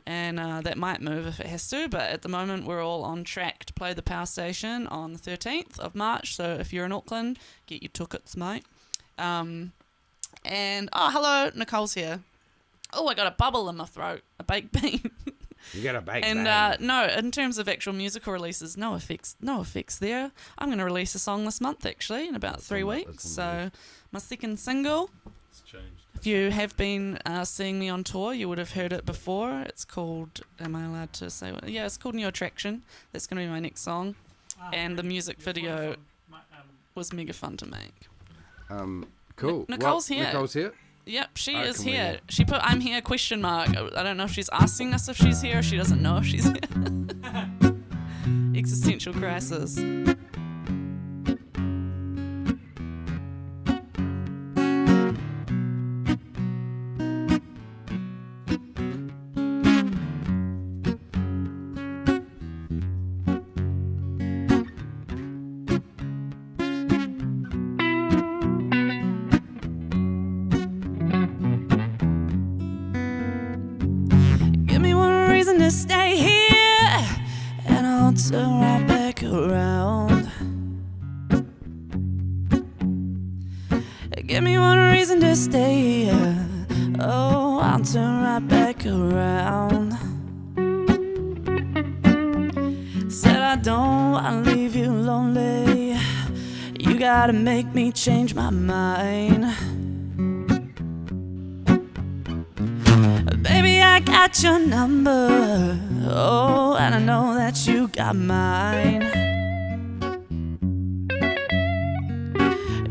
and that might move if it has to, but at the moment we're all on track to play the Power Station on the 13th of March, so if you're in Auckland, get your tickets, mate. And, oh, hello, Nicole's here. Oh, I got a bubble in my throat, a baked bean. You got a bake. And no, in terms of actual musical releases, no effects there. I'm going to release a song this month, actually, in about 3 weeks. So my second single. It's changed. If you have been seeing me on tour, you would have heard it before. It's called, am I allowed to say what? Yeah, it's called New Attraction. That's going to be my next song. And the music video was mega fun to make. Cool. Nicole's here. Nicole's here. Yep, she Alright, is come on, here. yeah. She put I'm here ? I don't know if she's asking us if she's here or she doesn't know if she's here. Existential crisis. Give me one reason to stay here, and I'll turn right back around. Give me one reason to stay here, oh, I'll turn right back around. Said I don't wanna leave you lonely, you gotta make me change my mind. Baby, I got your number, oh, and I know that you got mine.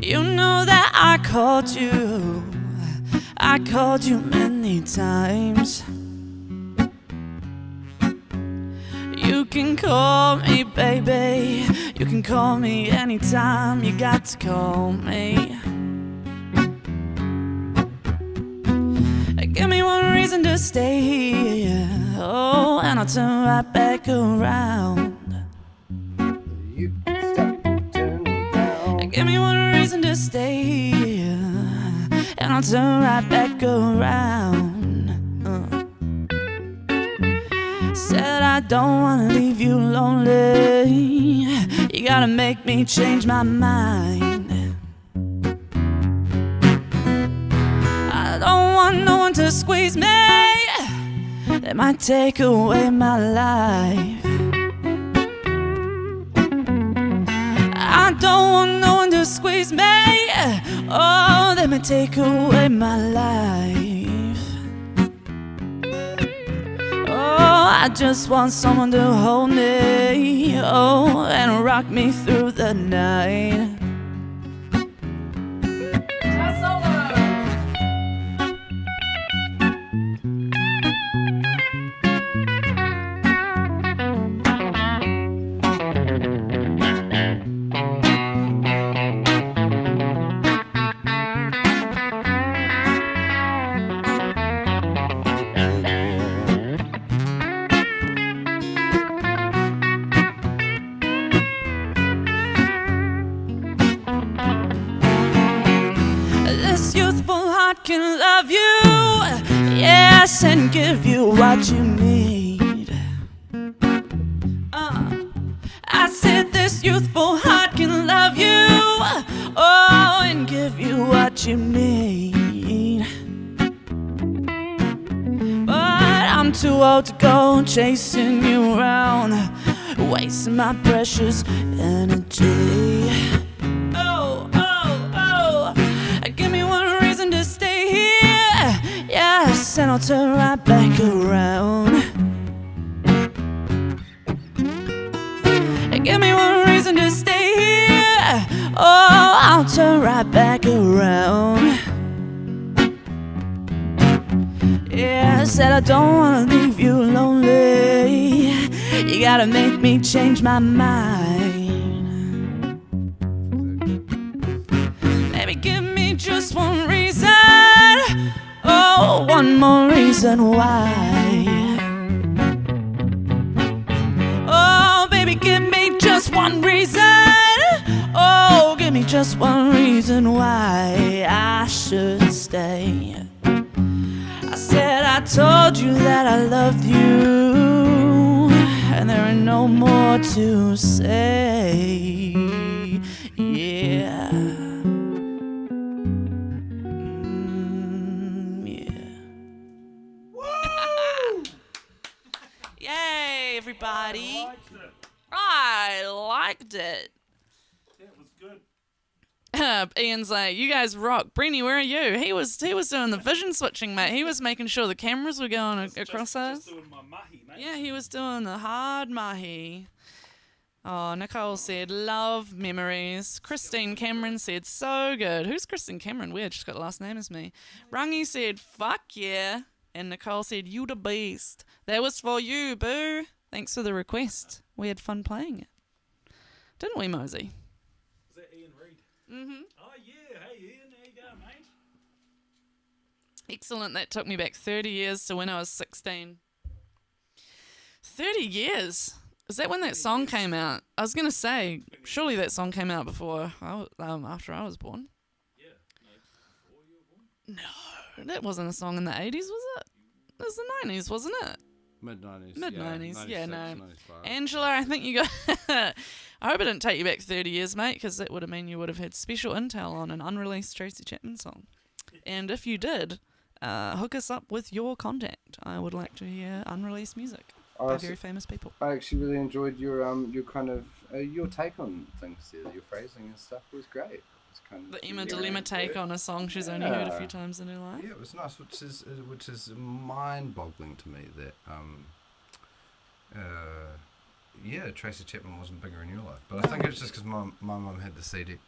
You know that I called you many times. You can call me, baby, you can call me anytime, you got to call me. Give me one reason to stay here, oh, and I'll turn right back around. You stop, turn down. Give me one reason to stay here, and I'll turn right back around. Said I don't wanna leave you lonely, you gotta make me change my mind. They might take away my life. I don't want no one to squeeze me. Oh, they might take away my life. Oh, I just want someone to hold me, oh, and rock me through the night. This youthful heart can love you, yes, and give you what you need. I said this youthful heart can love you, oh, and give you what you need. But I'm too old to go chasing you around, wasting my precious energy. Oh, oh, oh, give me one reason to stay here, yes, and I'll turn right back around. Give me one reason to stay here, oh, I'll turn right back around. Yeah, I said I don't wanna leave you lonely. You gotta make me change my mind. Maybe give me just one reason, oh, one more reason why. Oh, baby, give me just one reason, oh, give me just one reason why I should stay. I said I told you that I loved you, and there ain't no more to say. Yeah. Yeah. Yay, everybody. I liked it. Yeah, it was good. Ian's like, you guys rock. Brenny, where are you? He was doing the vision switching, mate. He was making sure the cameras were going across us. Just doing my mahi, mate. Yeah, he was doing the hard mahi. Oh, Nicole said, love memories. Christine Cameron said, so good. Who's Christine Cameron? Weird, she's got the last name as me. Rangi said, fuck yeah. And Nicole said, you the beast. That was for you, boo. Thanks for the request. We had fun playing it. Didn't we, Mosey? Is that Ian Reid? Mm-hmm. Oh, yeah. Hey, Ian. There you go, mate. Excellent. That took me back 30 years to when I was 16. 30 years? Is that when that song came out? I was going to say, surely that song came out before, after I was born. Yeah. No, before you were born? No, that wasn't a song in the 80s, was it? It was the 90s, wasn't it? Mid-90s. Mid-90s, yeah, no. 95. Angela, I think you got... I hope it didn't take you back 30 years, mate, because that would have meant you would have had special intel on an unreleased Tracy Chapman song. And if you did, hook us up with your contact. I would like to hear unreleased music by very famous people. I actually really enjoyed your kind of your take on things there. Your phrasing and stuff was great. It's kind of The Emma Dilemma take on a song she's only heard a few times in her life. Yeah, it was nice, which is mind-boggling to me that Tracy Chapman wasn't bigger in your life. But I think it's just because my mum had the CD,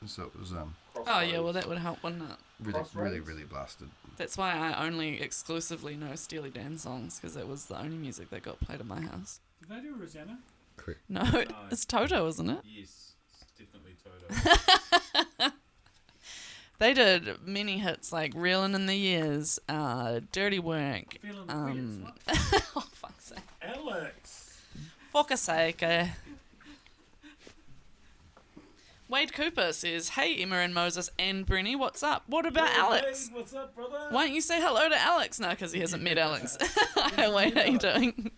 and so it was Oh yeah, well that would help, wouldn't it? really blasted. That's why I only exclusively know Steely Dan songs, because it was the only music that got played at my house. Did they do Rosanna? Correct. No, it's Toto, isn't it? Yes, it's definitely Toto. They did many hits like Reelin' in the Years, Dirty Work. Feeling the Queers, what? Oh, fuck's sake. Alex! Fuck's sake. Wade Cooper says, hey, Emma and Moses and Brenny, what's up? What about Hey, Alex? Wade, what's up, brother? Why don't you say hello to Alex? No, because he hasn't met Alex. Hi, Wade, how you doing?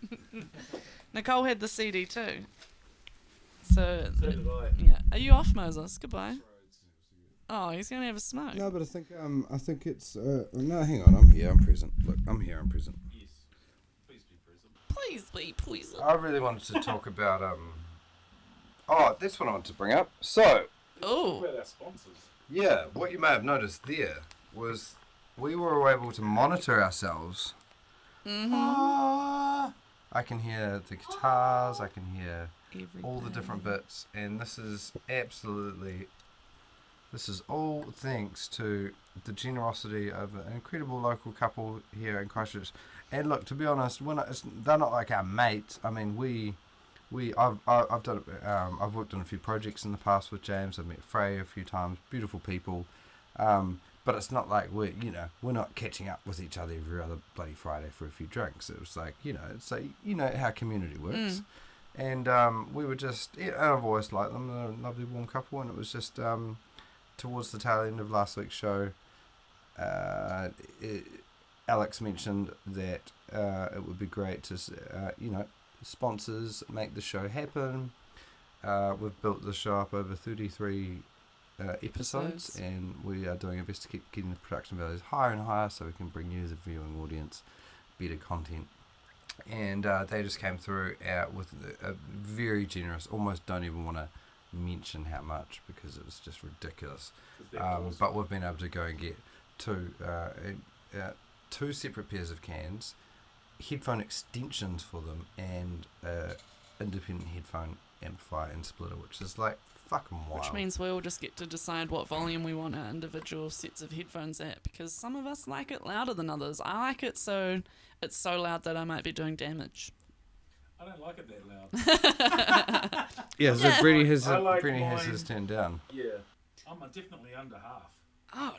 Nicole had the CD too. So did I. yeah. Are you off, Moses? Goodbye. Oh, he's going to have a smoke. No, but I think it's no. Hang on, I'm here. I'm present. Look, I'm here. I'm present. Yes. Please be poison. I really wanted to talk about Oh, that's what I wanted to bring up. So, Oh. What about our sponsors? yeah, what you may have noticed there was we were able to monitor ourselves. Mm-hmm. I can hear the guitars, I can hear all the Everything. different bits, and this is all thanks to the generosity of an incredible local couple here in Christchurch. And look, to be honest, they're not like our mates. I mean, I've done I've worked on a few projects in the past with James. I've met Frey a few times. Beautiful people, but it's not like we're not catching up with each other every other bloody Friday for a few drinks. It was like it's like how community works. And we were just, and I've always liked them. They're a lovely, warm couple. And it was just towards the tail end of last week's show, Alex mentioned that it would be great to, sponsors make the show happen. We've built the show up over 33 episodes, and we are doing our best to keep getting the production values higher and higher so we can bring you, the viewing audience, better content. And they just came through with a very generous, almost don't even want to mention how much because it was just ridiculous. But we've been able to go and get two separate pairs of cans, headphone extensions for them, and independent headphone amplifier and splitter, which is like fucking wild. Which means we all just get to decide what volume we want our individual sets of headphones at, because some of us like it louder than others. I like it so it's so loud that I might be doing damage. I don't like it that loud. Yeah, so Brady has I like Brady has mine. his turned down. Yeah. I'm definitely under half. Oh,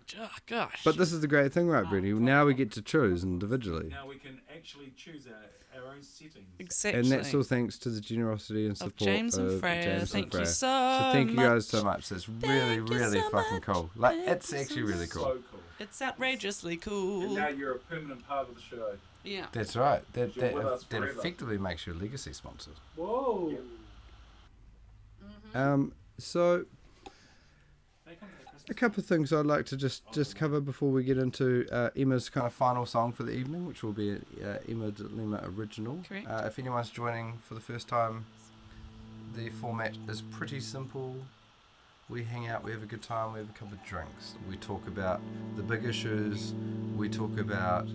gosh. But this is the great thing, right, Brady? Now we get to choose individually. Now we can actually choose our own settings. Exactly. And that's all thanks to the generosity and support of James and Freya. James Thank and you Freya. so thank you much. guys so much. That's really, Thank you really so fucking much. cool. Like, Thank it's you so actually really much. cool. So cool. It's outrageously And cool. now you're a permanent part of the show. Yeah. That's right. That You're with us that forever. effectively makes you a legacy sponsor. Whoa. So They come to the Christmas a couple of things I'd like to just cover before we get into Emma's kind of final song for the evening, which will be Emma de Lima original. Correct. If anyone's joining for the first time, the format is pretty simple. We hang out, we have a good time, we have a couple of drinks. We talk about the big issues, we talk about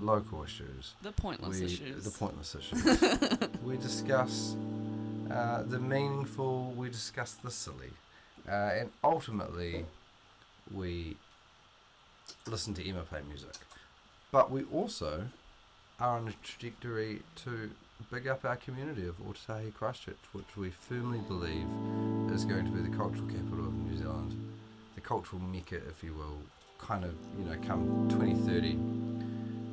local issues. The pointless issues. The pointless issues. We discuss the meaningful, we discuss the silly. And ultimately, we listen to Emma play music. But we also are on a trajectory to big up our community of Ōtautahi Christchurch, which we firmly believe is going to be the cultural capital of New Zealand, the cultural mecca, if you will, kind of, come 2030.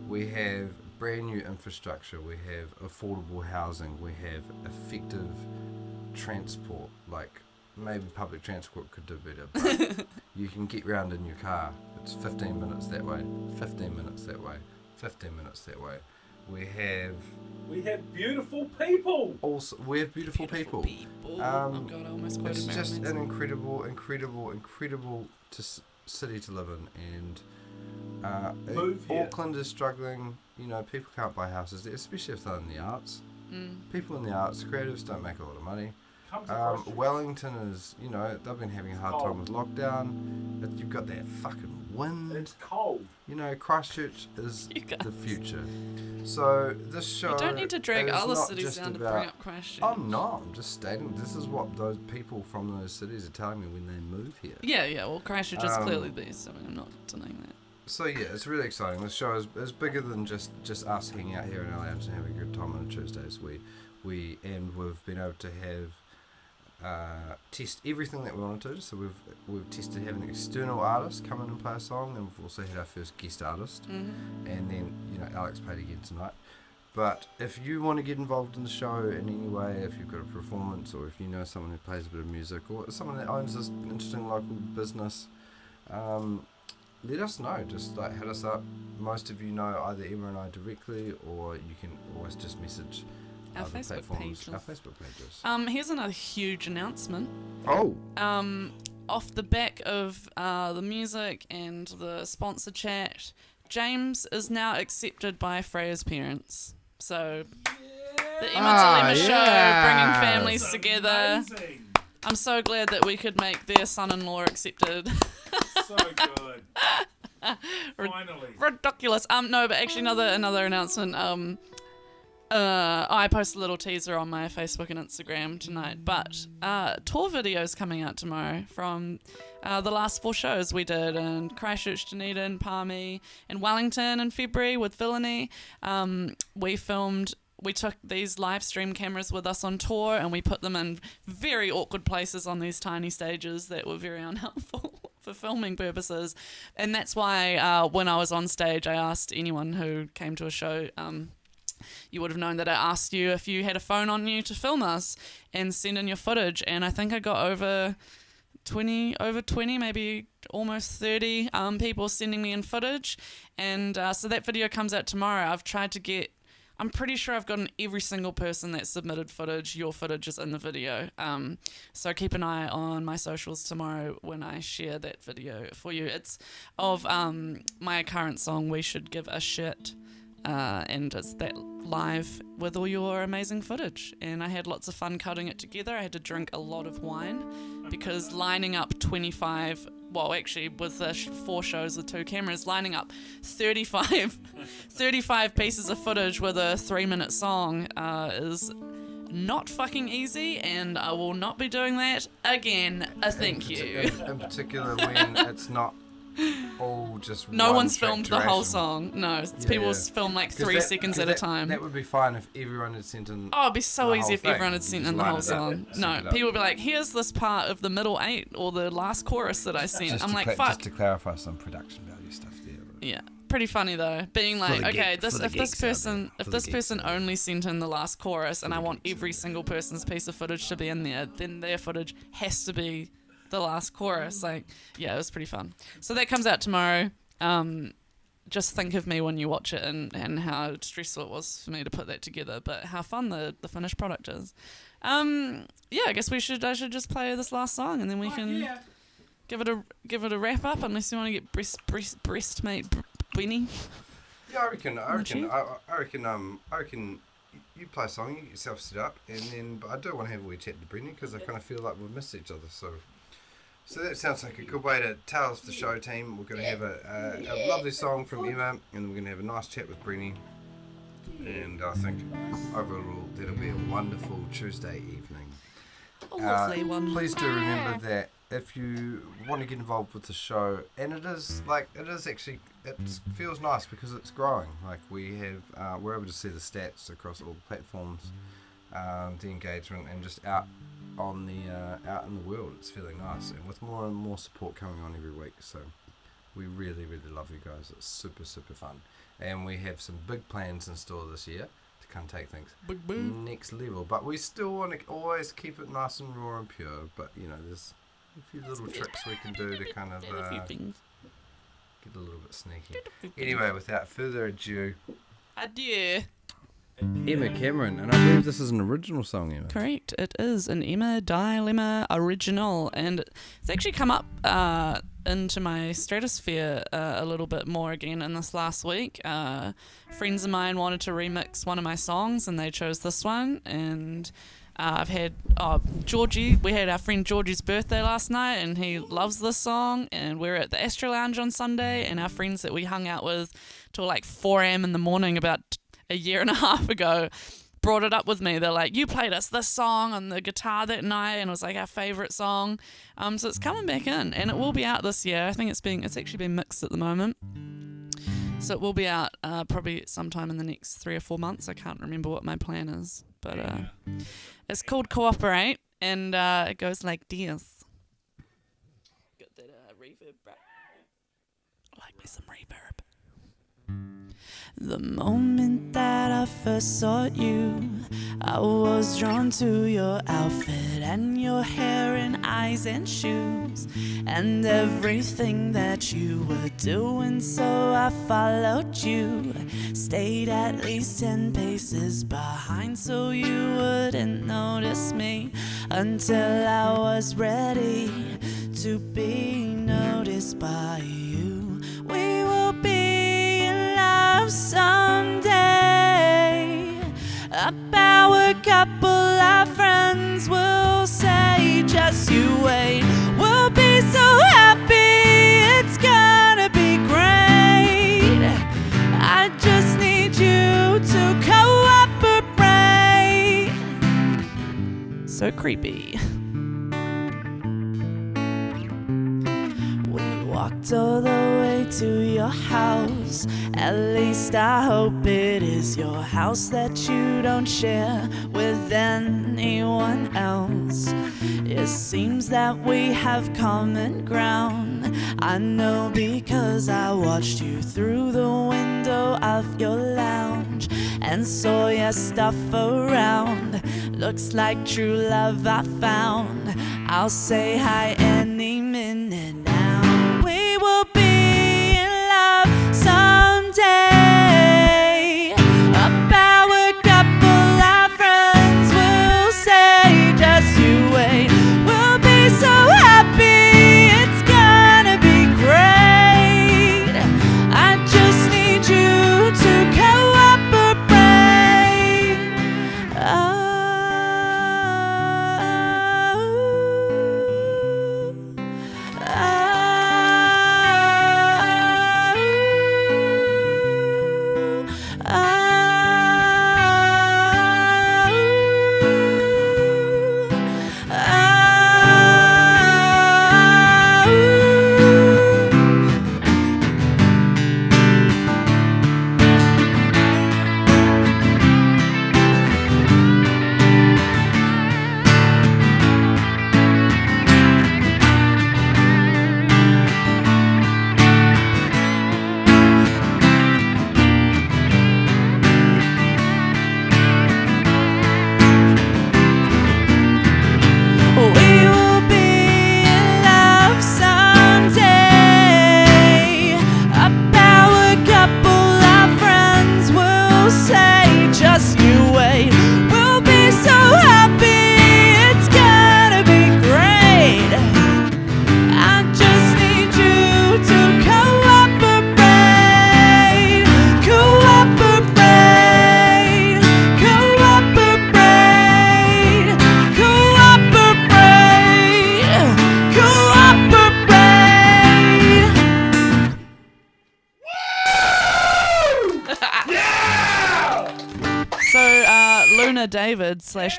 We have brand new infrastructure, we have affordable housing, we have effective transport, like maybe public transport could do better, but you can get round in your car. It's 15 minutes that way, 15 minutes that way, 15 minutes that way. We have beautiful people. Also, we have beautiful people. Oh God, I almost quoted It's Marilyn just Manson. an incredible city to live in, and Move here. Auckland is struggling. People can't buy houses there, especially if they're in the arts. People in the arts, creatives don't make a lot of money. Come to Christchurch. Wellington is, they've been having a hard time with lockdown. But you've got that fucking wind. It's cold. Christchurch is You guys. the future. So this show. You don't need to drag is other not cities just down to about- bring up Christchurch. I'm not. I'm just stating this is what those people from those cities are telling me when they move here. Yeah, well, Christchurch is clearly there, so I'm not denying that. So yeah, it's really exciting. This show is bigger than just us hanging out here in our lounge and having a good time on Tuesdays. We've been able to have test everything that we wanted to. So we've tested having an external artist come in and play a song, and we've also had our first guest artist, and then Alex played again tonight. But if you want to get involved in the show in any way, if you've got a performance, or if you know someone who plays a bit of music, or someone that owns this interesting local business, let us know. Just hit us up. Most of you know either Emma and I directly, or you can always just message Our other Facebook platforms, pages. our Facebook pages. Here's another huge announcement. Oh, Off the back of the music and the sponsor chat, James is now accepted by Freya's parents. So, The Emma Dilema Show, bringing yes. families That's together. amazing. I'm so glad that we could make their son-in-law accepted. So good. Finally. Ridiculous. No, but actually another announcement. I post a little teaser on my Facebook and Instagram tonight, but tour videos coming out tomorrow from the last 4 shows we did in Christchurch, Dunedin, Palmy, and Wellington in February with Villainy. We took these live stream cameras with us on tour and we put them in very awkward places on these tiny stages that were very unhelpful for filming purposes. And that's why when I was on stage, I asked anyone who came to a show, you would have known that I asked you if you had a phone on you to film us and send in your footage. And I think I got over 20, maybe almost 30 people sending me in footage. And so that video comes out tomorrow. I'm pretty sure I've gotten every single person that submitted footage. Your footage is in the video. So keep an eye on my socials tomorrow when I share that video for you. It's of my current song, We Should Give a Shit. And it's that live with all your amazing footage. And I had lots of fun cutting it together. I had to drink a lot of wine because lining up 25... Well, actually, with the 4 shows with 2 cameras, lining up 35 pieces of footage with a 3-minute song is not fucking easy, and I will not be doing that again. Thank you. In particular, when it's not all just No one one's track filmed the whole duration. song. No, Yeah. people film like 3 seconds at a time. That would be fine if everyone had sent in. Oh, it'd be so the easy whole if thing. everyone had You sent just in the line whole it up, song. sync No, it up. people would be like, here's this part of the middle 8 or the last chorus that I sent. Just I'm to like, just fuck. to clarify some production value stuff there. Yeah, pretty funny though. Being like, the okay, geek- for the if this geeks out there. person For the geeks out there. only sent in the last chorus, and the I want geeks out every there. single person's piece of footage to be in there, then their footage has to be the last chorus. Like, yeah, it was pretty fun. So that comes out tomorrow. Just think of me when you watch it and how stressful it was for me to put that together, but how fun the finished product is. Yeah, I guess I should just play this last song and then we can give it a wrap up, unless you want to get breastmate Benny. Yeah, I reckon. Cheap. I reckon. You play a song, you get yourself set up, and then. But I do want to have a wee chat to Brendan because I kind of feel like we've missed each other. So that sounds like a good way to tell us the show team. We're going to have a lovely song from Emma, and then we're going to have a nice chat with Brenny. And I think overall that'll be a wonderful Tuesday evening. A lovely one. Please do remember that if you want to get involved with the show, and it feels nice because it's growing. Like we're able to see the stats across all the platforms, the engagement, and just out in the world, it's feeling nice, and with more and more support coming on every week. So we really, really love you guys. It's super, super fun, and we have some big plans in store this year to kind of take things next level. But we still want to always keep it nice and raw and pure. But there's a few little tricks we can do to kind of A few things. get a little bit sneaky. Anyway, without further ado, Adieu. Emma Cameron, and I believe this is an original song, Emma. Correct, it is an Emma Dilemma original, and it's actually come up into my stratosphere a little bit more again in this last week. Friends of mine wanted to remix one of my songs, and they chose this one, and I've had Georgie. We had our friend Georgie's birthday last night, and he loves this song. And we're at the Astro Lounge on Sunday, and our friends that we hung out with till like 4 a.m. in the morning about a year and a half ago brought it up with me. They're like, you played us this song on the guitar that night, and it was like our favourite song. So it's coming back in, and it will be out this year. I think it's actually being mixed at the moment. So it will be out probably sometime in the next 3 or 4 months. I can't remember what my plan is, but it's called Cooperate, and it goes like this. Got that reverb, bro. I like me some reverb. The moment that I first saw you, I was drawn to your outfit and your hair and eyes and shoes and everything that you were doing, so I followed you. Stayed at least 10 paces behind so you wouldn't notice me until I was ready to be noticed by you. We will be in love someday. A power so creepy. We walked all the way to your house. At least I hope it is your house that you don't share with anyone else. It seems that we have common ground. I know because I watched you through the window of your lounge and saw your stuff around. Looks like true love I found. I'll say hi any minute now. We will be in love someday. A power couple of friends will say, just you wait. We'll be so happy, it's gonna be great. I just need you to cooperate.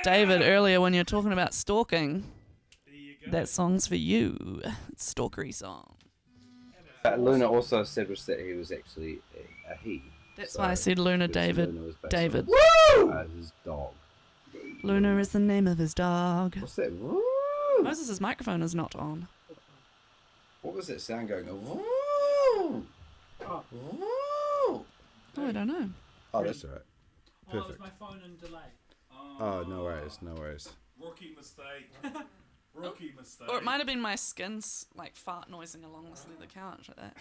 David earlier when you're talking about stalking. There you go. That song's for you. It's a stalkery song. Luna also established that he was actually a he. That's why I said Luna David. Luna was based David. on, his dog. Luna is the name of his dog. What's that? Woo! Moses' microphone is not on. What was that sound going? Woo! Oh. Woo! Oh, I don't know. Oh, that's all right. Oh, it was Perfect. my phone in delay. Oh, no worries, no worries. Rookie mistake. Rookie mistake. Or it might have been my skin's like fart noising along the side of the couch like that.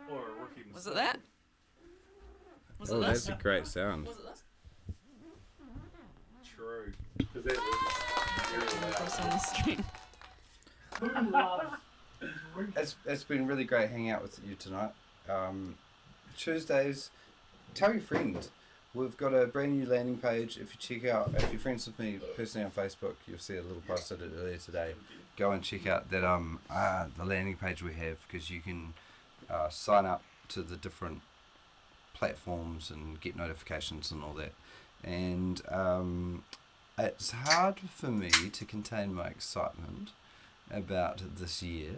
Or a rookie mistake. Was it that? Was Oh, it this? that's a great sound. Was it this? True. Because that was very loud. Across on the string. Who loves drinking? It's been really great hanging out with you tonight. Tuesdays, tell your friends. We've got a brand new landing page. If you're friends with me personally on Facebook, you'll see a little post I did earlier today. Go and check out that the landing page we have, because you can sign up to the different platforms and get notifications and all that. And it's hard for me to contain my excitement about this year,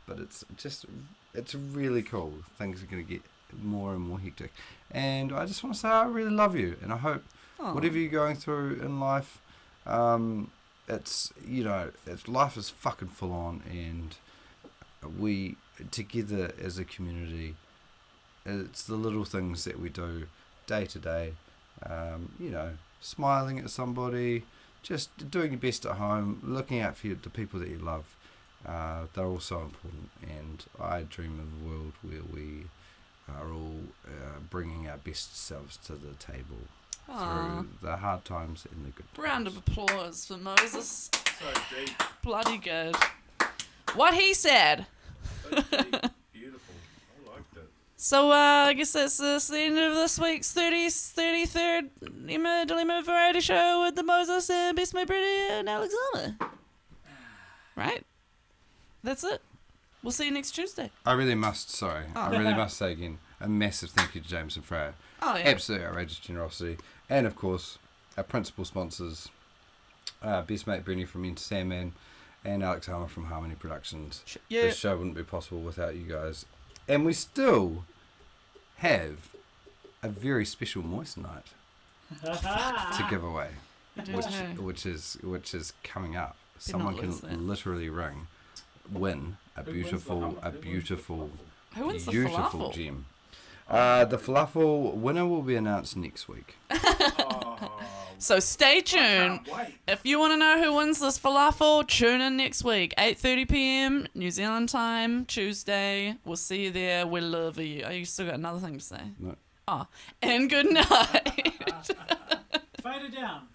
but it's really cool. Things are going to get more and more hectic, and I just want to say I really love you, and I hope whatever you're going through in life, it's life is fucking full on, and we together as a community, it's the little things that we do day to day, smiling at somebody, just doing your best at home, looking out for the people that you love. They're all so important, and I dream of a world where we are all bringing our best selves to the table through the hard times and the good times. Round of applause for Moses. So deep. Bloody good. What he said. So deep. Beautiful. I liked it. So I guess that's the end of this week's 33rd Emma Dilemma Variety Show with the Moses and Best Mate Brady and Alexander. Right? That's it. We'll see you next Tuesday. I really must say again, a massive thank you to James and Freya. Oh, yeah. Absolutely outrageous generosity. And of course, our principal sponsors, best mate Brenny from Enter Sandman, and Alex Harmer from Harmony Productions. Yeah. This show wouldn't be possible without you guys. And we still have a very special Moist Night to give away, You do too. which is coming up. Better Someone not can lose that. literally win a Who wins the beautiful Who wins the beautiful falafel? gem. The falafel winner will be announced next week. So stay I tuned. can't wait. If you want to know who wins this falafel, tune in next week, 8:30 p.m. New Zealand time, Tuesday. We'll see you there. We love you. Oh, you still got another thing to say? No. Oh, and good night. Fade it down.